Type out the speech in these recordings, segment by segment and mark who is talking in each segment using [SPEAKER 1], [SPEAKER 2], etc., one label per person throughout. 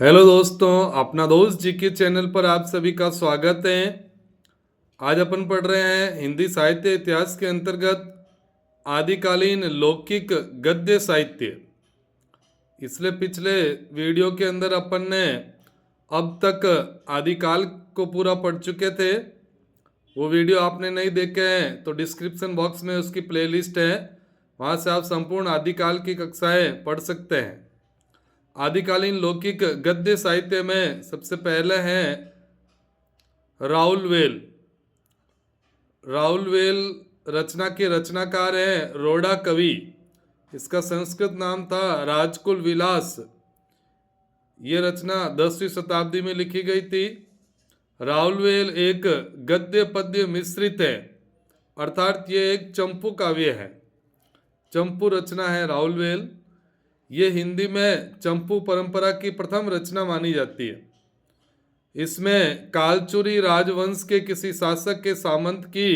[SPEAKER 1] Hello दोस्तों, अपना दोस्त जी के चैनल पर आप सभी का स्वागत है। आज अपन पढ़ रहे हैं हिंदी साहित्य इतिहास के अंतर्गत आदिकालीन लौकिक गद्य साहित्य। इसलिए पिछले वीडियो के अंदर अपन ने अब तक आदिकाल को पूरा पढ़ चुके थे। वो वीडियो आपने नहीं देखे हैं तो डिस्क्रिप्शन बॉक्स में उसकी प्लेलिस्ट है, वहाँ से आप संपूर्ण आदिकाल की कक्षाएं पढ़ सकते हैं। आदिकालीन लौकिक गद्य साहित्य में सबसे पहले हैं राउल वेल। राउल वेल रचना के रचनाकार हैं रोड़ा कवि। इसका संस्कृत नाम था राजकुल विलास। ये रचना 10वीं शताब्दी में लिखी गई थी। राउल वेल एक गद्य पद्य मिश्रित है, अर्थात ये एक चंपू काव्य है। चंपू रचना है राउल वेल। ये हिंदी में चंपू परंपरा की प्रथम रचना मानी जाती है। इसमें कालचुरी राजवंश के किसी शासक के सामंत की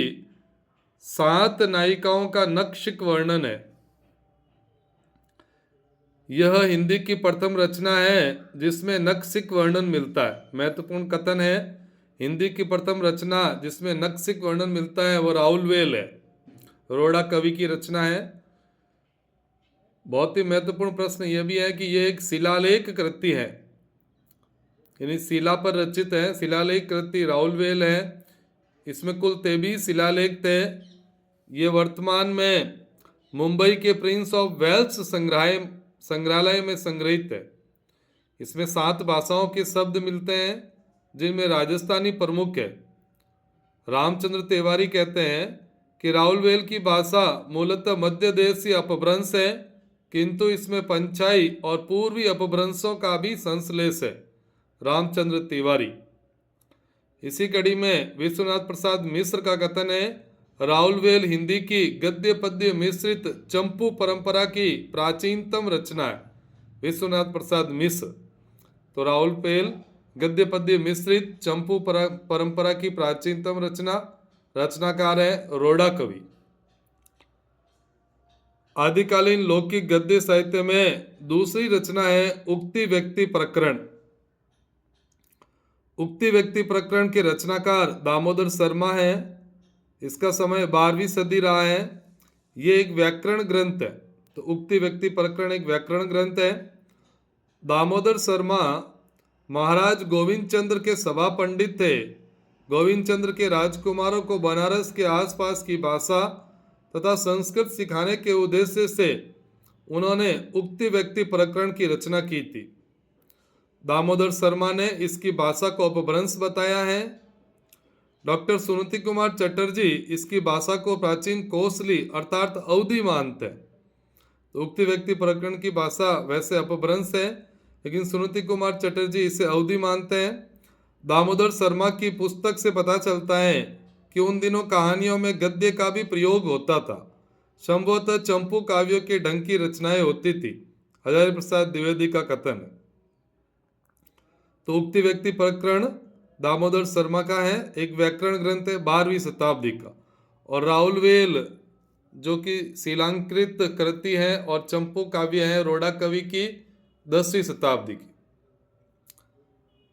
[SPEAKER 1] 7 नायिकाओं का नक्शिक वर्णन है। यह हिंदी की प्रथम रचना है जिसमें नक्शिक वर्णन मिलता है। महत्वपूर्ण कथन है, हिंदी की प्रथम रचना जिसमें नक्शिक वर्णन मिलता है वो राउल वेल है, रोड़ा कवि की रचना है। बहुत ही महत्वपूर्ण प्रश्न यह भी है कि यह एक शिलालेख कृति है, यानी शिला पर रचित है। शिलालेख कृति राउल वेल है। इसमें कुल 23 शिलालेख थे। ये वर्तमान में मुंबई के प्रिंस ऑफ वेल्स संग्रहालय में संग्रहित है। इसमें 7 भाषाओं के शब्द मिलते हैं जिनमें राजस्थानी प्रमुख है। रामचंद्र तिवारी कहते हैं कि राउल वेल की भाषा मूलतः मध्य देशीय अपभ्रंश है, किंतु इसमें पंचाई और पूर्वी अपभ्रंशों का भी संश्लेष है। रामचंद्र तिवारी। इसी कड़ी में विश्वनाथ प्रसाद मिश्र का कथन है, राउल वेल हिंदी की गद्य पद्य मिश्रित चंपू परंपरा की प्राचीनतम रचना है। विश्वनाथ प्रसाद मिश्र। तो राउल वेल गद्य पद्य मिश्रित चंपू परंपरा की प्राचीनतम रचनाकार है रोड़ा कवि। आदिकालीन लौकिक गद्य साहित्य में दूसरी रचना है उक्ति व्यक्ति प्रकरण। उक्ति व्यक्ति प्रकरण के रचनाकार दामोदर शर्मा है। इसका समय 12वीं सदी रहा है। ये एक व्याकरण ग्रंथ है। तो उक्ति व्यक्ति प्रकरण एक व्याकरण ग्रंथ है। दामोदर शर्मा महाराज गोविंद चंद्र के सभा पंडित थे। गोविंद चंद्र के राजकुमारों को बनारस के आसपास की भाषा तथा संस्कृत सिखाने के उद्देश्य से उन्होंने उक्ति व्यक्ति प्रकरण की रचना की थी। दामोदर शर्मा ने इसकी भाषा को अपभ्रंश बताया है। डॉक्टर सुनीति कुमार चटर्जी इसकी भाषा को प्राचीन कोसली अर्थात अवधि मानते हैं। तो उक्ति व्यक्ति प्रकरण की भाषा वैसे अपभ्रंश है, लेकिन सुनीति कुमार चटर्जी इसे अवधि मानते हैं। दामोदर शर्मा की पुस्तक से पता चलता है कि उन दिनों कहानियों में गद्य का भी प्रयोग होता था। संभवतः चंपू काव्यों के ढंग की रचनाएं होती थी। हजारी प्रसाद द्विवेदी का कथन है। तो उक्ति व्यक्ति प्रकरण दामोदर शर्मा का है, एक व्याकरण ग्रंथ है 12वीं शताब्दी का। और राउल वेल जो कि शिलांकृत कृति है और चंपू काव्य है रोड़ा कवि की 10वीं शताब्दी की।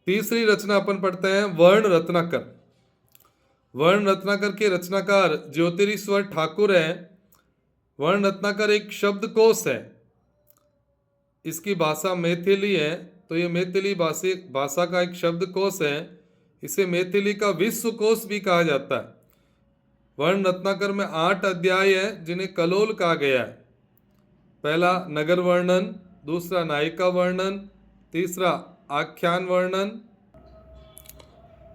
[SPEAKER 1] तीसरी रचना अपन पढ़ते हैं वर्ण रत्नाकर। वर्ण रत्नाकर के रचनाकार ज्योतिरीश्वर ठाकुर है। वर्ण रत्नाकर एक शब्दकोश है। इसकी भाषा मैथिली है। तो ये मैथिली भाषा का एक शब्दकोश है। इसे मैथिली का विश्वकोश भी कहा जाता है। वर्ण रत्नाकर में 8 अध्याय है जिन्हें कलोल कहा गया है। पहला नगर वर्णन, दूसरा नायिका वर्णन, तीसरा आख्यान वर्णन,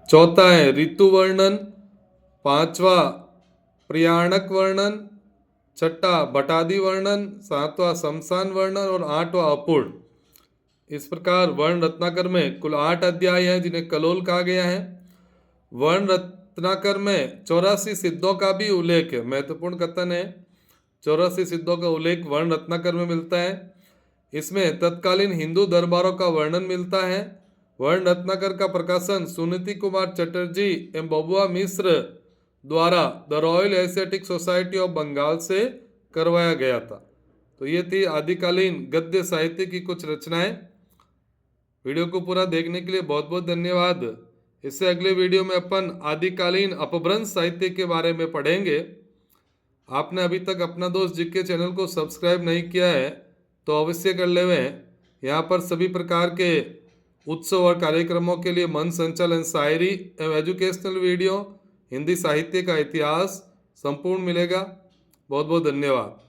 [SPEAKER 1] चौथा है ऋतु वर्णन, पांचवा प्रयाणक वर्णन, छठा बटादी वर्णन, सातवां शमशान वर्णन और 8वां अपूर्ण। इस प्रकार वर्ण रत्नाकर में कुल 8 अध्याय हैं जिन्हें कलोल कहा गया है। वर्ण रत्नाकर में 84 सिद्धों का भी उल्लेख है। महत्वपूर्ण कथन है, 84 सिद्धों का उल्लेख वर्ण रत्नाकर में मिलता है। इसमें तत्कालीन हिंदू दरबारों का वर्णन मिलता है। वर्ण रत्नाकर का प्रकाशन सुनीति कुमार चटर्जी एवं बबुआ मिश्र द्वारा the Royal Asiatic Society of Bengal से करवाया गया था। तो ये थी आदिकालीन गद्य साहित्य की कुछ रचनाएं। वीडियो को पूरा देखने के लिए बहुत बहुत धन्यवाद। इससे अगले वीडियो में अपन आदिकालीन अपभ्रंश साहित्य के बारे में पढ़ेंगे। आपने अभी तक अपना दोस्त जीके चैनल को सब्सक्राइब नहीं किया है तो अवश्य कर लेवें। यहाँ पर सभी प्रकार के उत्सव और कार्यक्रमों के लिए मन संचालन, शायरी एवं एजुकेशनल वीडियो, हिंदी साहित्य का इतिहास संपूर्ण मिलेगा। बहुत बहुत धन्यवाद।